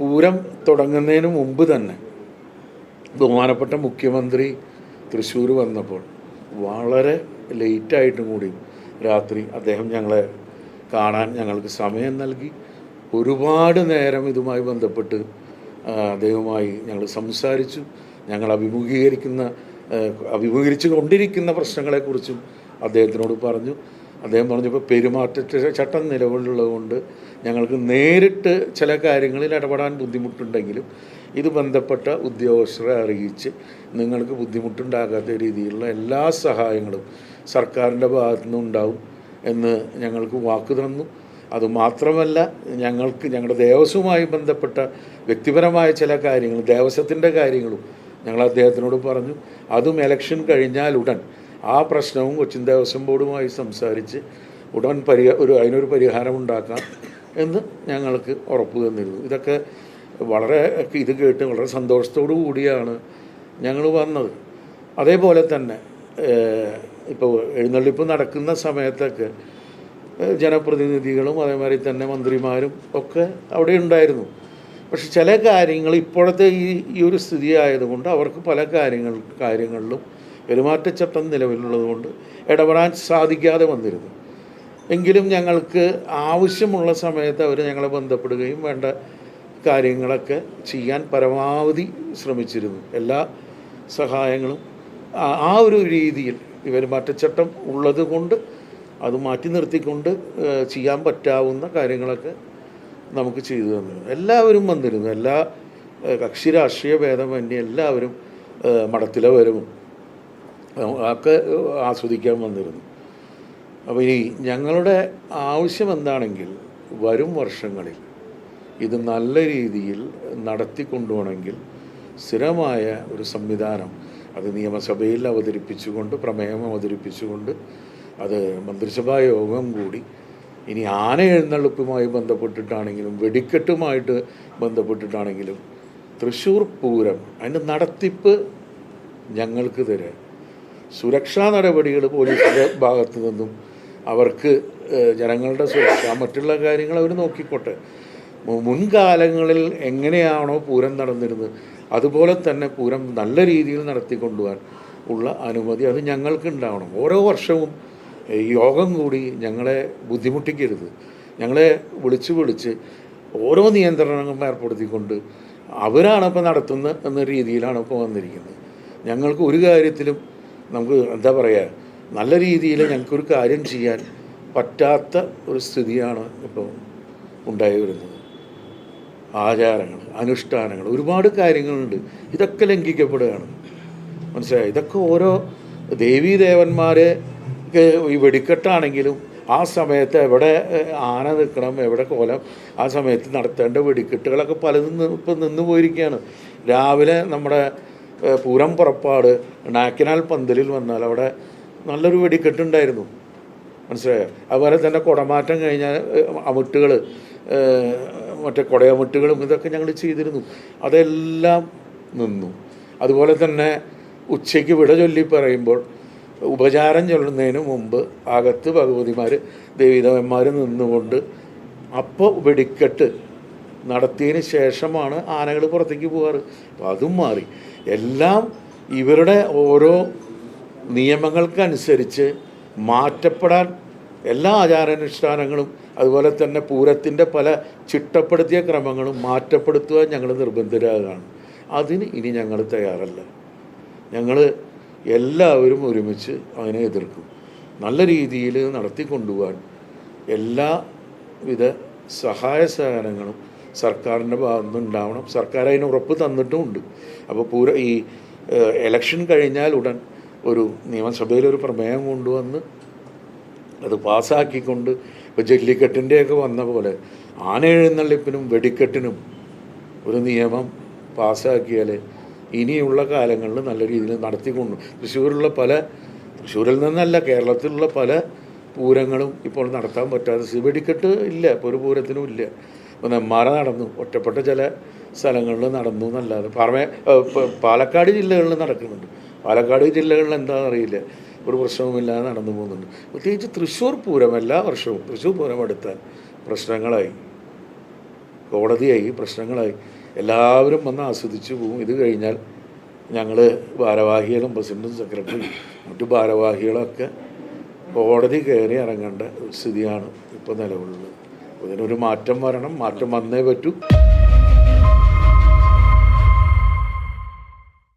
പൂരം തുടങ്ങുന്നതിന് മുമ്പ് തന്നെ ബഹുമാനപ്പെട്ട മുഖ്യമന്ത്രി തൃശ്ശൂർ വന്നപ്പോൾ വളരെ ലേറ്റായിട്ടും കൂടി രാത്രി അദ്ദേഹം ഞങ്ങളെ കാണാൻ ഞങ്ങൾക്ക് സമയം നൽകി. ഒരുപാട് നേരം ഇതുമായി ബന്ധപ്പെട്ട് അദ്ദേഹവുമായി ഞങ്ങൾ സംസാരിച്ചു. ഞങ്ങൾ അഭിമുഖീകരിച്ചു കൊണ്ടിരിക്കുന്ന പ്രശ്നങ്ങളെക്കുറിച്ചും അദ്ദേഹത്തിനോട് പറഞ്ഞു. അദ്ദേഹം പറഞ്ഞപ്പോൾ പെരുമാറ്റച്ചട്ടം നിലവിലുള്ളതുകൊണ്ട് ഞങ്ങൾക്ക് നേരിട്ട് ചില കാര്യങ്ങളിൽ ഇടപെടാൻ ബുദ്ധിമുട്ടുണ്ടെങ്കിലും ഇത് ബന്ധപ്പെട്ട ഉദ്യോഗസ്ഥരെ അറിയിച്ച് നിങ്ങൾക്ക് ബുദ്ധിമുട്ടുണ്ടാകാത്ത രീതിയിലുള്ള എല്ലാ സഹായങ്ങളും സർക്കാരിൻ്റെ ഭാഗത്തു നിന്നുണ്ടാവും എന്ന് ഞങ്ങൾക്ക് വാക്ക് തന്നു. അതുമാത്രമല്ല, ഞങ്ങളുടെ ദേവസ്വവുമായി ബന്ധപ്പെട്ട വ്യക്തിപരമായ ചില കാര്യങ്ങൾ, ദേവസ്വത്തിൻ്റെ കാര്യങ്ങളും ഞങ്ങൾ അദ്ദേഹത്തിനോട് പറഞ്ഞു. അതും ഇലക്ഷൻ കഴിഞ്ഞാൽ ഉടൻ ആ പ്രശ്നവും കൊച്ചിൻ ദേവസ്വം ബോർഡുമായി സംസാരിച്ച് ഉടൻ അതിനൊരു പരിഹാരമുണ്ടാക്കാം എന്ന് ഞങ്ങൾക്ക് ഉറപ്പ് തന്നിരുന്നു. ഇതൊക്കെ ഇത് കേട്ട് വളരെ സന്തോഷത്തോടു കൂടിയാണ് ഞങ്ങൾ വന്നത്. അതേപോലെ തന്നെ ഇപ്പോൾ എഴുന്നള്ളിപ്പ് നടക്കുന്ന സമയത്തൊക്കെ ജനപ്രതിനിധികളും അതേമാതിരി തന്നെ മന്ത്രിമാരും ഒക്കെ അവിടെ ഉണ്ടായിരുന്നു. പക്ഷെ ചില കാര്യങ്ങൾ ഇപ്പോഴത്തെ ഈ ഒരു സ്ഥിതി ആയതുകൊണ്ട് അവർക്ക് പല കാര്യങ്ങളിലും പെരുമാറ്റച്ചട്ടം നിലവിലുള്ളതുകൊണ്ട് ഇടപെടാൻ സാധിക്കാതെ വന്നിരുന്നു. എങ്കിലും ഞങ്ങൾക്ക് ആവശ്യമുള്ള സമയത്ത് അവർ ഞങ്ങളെ ബന്ധപ്പെടുകയും വേണ്ട കാര്യങ്ങളൊക്കെ ചെയ്യാൻ പരമാവധി ശ്രമിച്ചിരുന്നു. എല്ലാ സഹായങ്ങളും ആ ഒരു രീതിയിൽ പെരുമാറ്റച്ചട്ടം ഉള്ളത് കൊണ്ട് അത് മാറ്റി നിർത്തിക്കൊണ്ട് ചെയ്യാൻ പറ്റാവുന്ന കാര്യങ്ങളൊക്കെ നമുക്ക് ചെയ്തു തന്നിരുന്നു. എല്ലാവരും വന്നിരുന്നു. എല്ലാ കക്ഷി രാഷ്ട്രീയ ഭേദമന്യേ എല്ലാവരും മഠത്തിലെ വരവും ഒക്കെ ആസ്വദിക്കാൻ വന്നിരുന്നു. അപ്പോൾ ഈ ഞങ്ങളുടെ ആവശ്യം എന്താണെങ്കിൽ വരും വർഷങ്ങളിൽ ഇത് നല്ല രീതിയിൽ നടത്തിക്കൊണ്ടുപോകണമെങ്കിൽ സ്ഥിരമായ ഒരു സംവിധാനം അത് നിയമസഭയിൽ അവതരിപ്പിച്ചുകൊണ്ട്, പ്രമേയം അവതരിപ്പിച്ചുകൊണ്ട്, അത് മന്ത്രിസഭാ യോഗം കൂടി ഇനി ആന എഴുന്നള്ളിപ്പുമായി ബന്ധപ്പെട്ടിട്ടാണെങ്കിലും വെടിക്കെട്ടുമായിട്ട് ബന്ധപ്പെട്ടിട്ടാണെങ്കിലും തൃശ്ശൂർ പൂരം അതിൻ്റെ നടത്തിപ്പ് ഞങ്ങൾക്ക് തരാം. സുരക്ഷാ നടപടികൾ പോലീസിൻ്റെ ഭാഗത്തു നിന്നും അവർക്ക് ജനങ്ങളുടെ സുരക്ഷ മറ്റുള്ള കാര്യങ്ങൾ അവർ നോക്കിക്കോട്ടെ. മുൻകാലങ്ങളിൽ എങ്ങനെയാണോ പൂരം നടന്നിരുന്നത് അതുപോലെ തന്നെ പൂരം നല്ല രീതിയിൽ നടത്തിക്കൊണ്ടുപോകാൻ ഉള്ള അനുമതി അത് ഞങ്ങൾക്ക് ഉണ്ടാവണം. ഓരോ വർഷവും യോഗം കൂടി ഞങ്ങളെ ബുദ്ധിമുട്ടിക്കരുത്. ഞങ്ങളെ വിളിച്ച് ഓരോ നിയന്ത്രണങ്ങളും ഏർപ്പെടുത്തിക്കൊണ്ട് അവരാണ് ഇപ്പോൾ നടത്തുന്ന എന്ന രീതിയിലാണ് ഇപ്പോൾ വന്നിരിക്കുന്നത്. ഞങ്ങൾക്ക് ഒരു കാര്യത്തിലും നമുക്ക് എന്താ പറയുക, നല്ല രീതിയിൽ ഞങ്ങൾക്കൊരു കാര്യം ചെയ്യാൻ പറ്റാത്ത ഒരു സ്ഥിതിയാണ് ഇപ്പോൾ ഉണ്ടായി വരുന്നത്. ആചാരങ്ങൾ, അനുഷ്ഠാനങ്ങൾ, ഒരുപാട് കാര്യങ്ങളുണ്ട്. ഇതൊക്കെ ലംഘിക്കപ്പെടുകയാണ്. മനസ്സിലായി? ഇതൊക്കെ ഓരോ ദേവീദേവന്മാരെ ഈ വെടിക്കെട്ടാണെങ്കിലും ആ സമയത്ത് എവിടെ ആന നിൽക്കണം, എവിടെ കോലം, ആ സമയത്ത് നടത്തേണ്ട വെടിക്കെട്ടുകളൊക്കെ പലതും ഇപ്പം നിന്ന് പോയിരിക്കുകയാണ്. രാവിലെ നമ്മുടെ പൂരം പുറപ്പാട് നാക്കിനാൽ പന്തലിൽ വന്നാൽ അവിടെ നല്ലൊരു വെടിക്കെട്ടുണ്ടായിരുന്നു. മനസ്സിലായോ? അതുപോലെ തന്നെ കുടമാറ്റം കഴിഞ്ഞാൽ അമിട്ടുകൾ, മറ്റേ കുടയമിട്ടുകളും ഇതൊക്കെ ഞങ്ങൾ ചെയ്തിരുന്നു. അതെല്ലാം നിന്നു. അതുപോലെ തന്നെ ഉച്ചയ്ക്ക് വിട ചൊല്ലി പറയുമ്പോൾ ഉപചാരം ചൊല്ലുന്നതിന് മുമ്പ് അകത്ത് ഭഗവതിമാർ ദേവീദേവന്മാർ നിന്നുകൊണ്ട് അപ്പോൾ വെടിക്കെട്ട് നടത്തിയതിന് ശേഷമാണ് ആനകൾ പുറത്തേക്ക് പോകാറ്. അപ്പോൾ അതും മാറി. എല്ലാം ഇവരുടെ ഓരോ നിയമങ്ങൾക്കനുസരിച്ച് മാറ്റപ്പെടാൻ എല്ലാ ആചാരാനുഷ്ഠാനങ്ങളും അതുപോലെ തന്നെ പൂരത്തിൻ്റെ പല ചിട്ടപ്പെടുത്തിയ ക്രമങ്ങളും മാറ്റപ്പെടുത്തുവാൻ ഞങ്ങൾ നിർബന്ധരാകാണ്. അതിന് ഇനി ഞങ്ങൾ തയ്യാറല്ല. ഞങ്ങൾ എല്ലാവരും ഒരുമിച്ച് അതിനെ എതിർക്കും. നല്ല രീതിയിൽ നടത്തിക്കൊണ്ടുപോകാൻ എല്ലാവിധ സഹായ സഹകരണങ്ങളും സർക്കാരിൻ്റെ ഭാഗത്തുനിന്ന് ഉണ്ടാവണം. സർക്കാർ അതിന് ഉറപ്പ് തന്നിട്ടുമുണ്ട്. അപ്പോൾ ഈ ഇലക്ഷൻ കഴിഞ്ഞാൽ ഉടൻ ഒരു നിയമസഭയിലൊരു പ്രമേയം കൊണ്ടുവന്ന് അത് പാസ്സാക്കിക്കൊണ്ട് ഇപ്പോൾ ജല്ലിക്കെട്ടിൻ്റെയൊക്കെ വന്ന പോലെ ആന എഴുന്നള്ളിപ്പിനും വെടിക്കെട്ടിനും ഒരു നിയമം പാസ്സാക്കിയാൽ ഇനിയുള്ള കാലങ്ങളിൽ നല്ല രീതിയിൽ നടത്തിക്കൊണ്ടു തൃശ്ശൂരിൽ നിന്നല്ല കേരളത്തിലുള്ള പല പൂരങ്ങളും ഇപ്പോൾ നടത്താൻ പറ്റാതെ വെടിക്കെട്ട് ഇല്ല. ഇപ്പോൾ ഒരു പൂരത്തിനും ഇല്ല. ഇപ്പോൾ നെന്മാറ നടന്നു, ഒറ്റപ്പെട്ട ചില സ്ഥലങ്ങളിൽ നടന്നു എന്നല്ലാതെ പാലക്കാട് ജില്ലകളിൽ നടക്കുന്നുണ്ട്. പാലക്കാട് ജില്ലകളിൽ എന്താണെന്നറിയില്ല, ഒരു പ്രശ്നവുമില്ലാതെ നടന്നു പോകുന്നുണ്ട്. പ്രത്യേകിച്ച് തൃശ്ശൂർ പൂരം എല്ലാ വർഷവും തൃശ്ശൂർ പൂരം എടുത്താൽ പ്രശ്നങ്ങളായി. കോടതിയായി പ്രശ്നങ്ങളായി എല്ലാവരും വന്ന് ആസ്വദിച്ചു പോകും. ഇത് കഴിഞ്ഞാൽ ഞങ്ങൾ ഭാരവാഹികളും പ്രസിഡൻറ്റും സെക്രട്ടറിയും മറ്റു ഭാരവാഹികളൊക്കെ കോടതി കയറി ഇറങ്ങേണ്ട സ്ഥിതിയാണ് ഇപ്പോൾ നിലവിലുള്ളത്. ഇതിനൊരു മാറ്റം വരണം, മാറ്റം വന്നേ പറ്റൂ.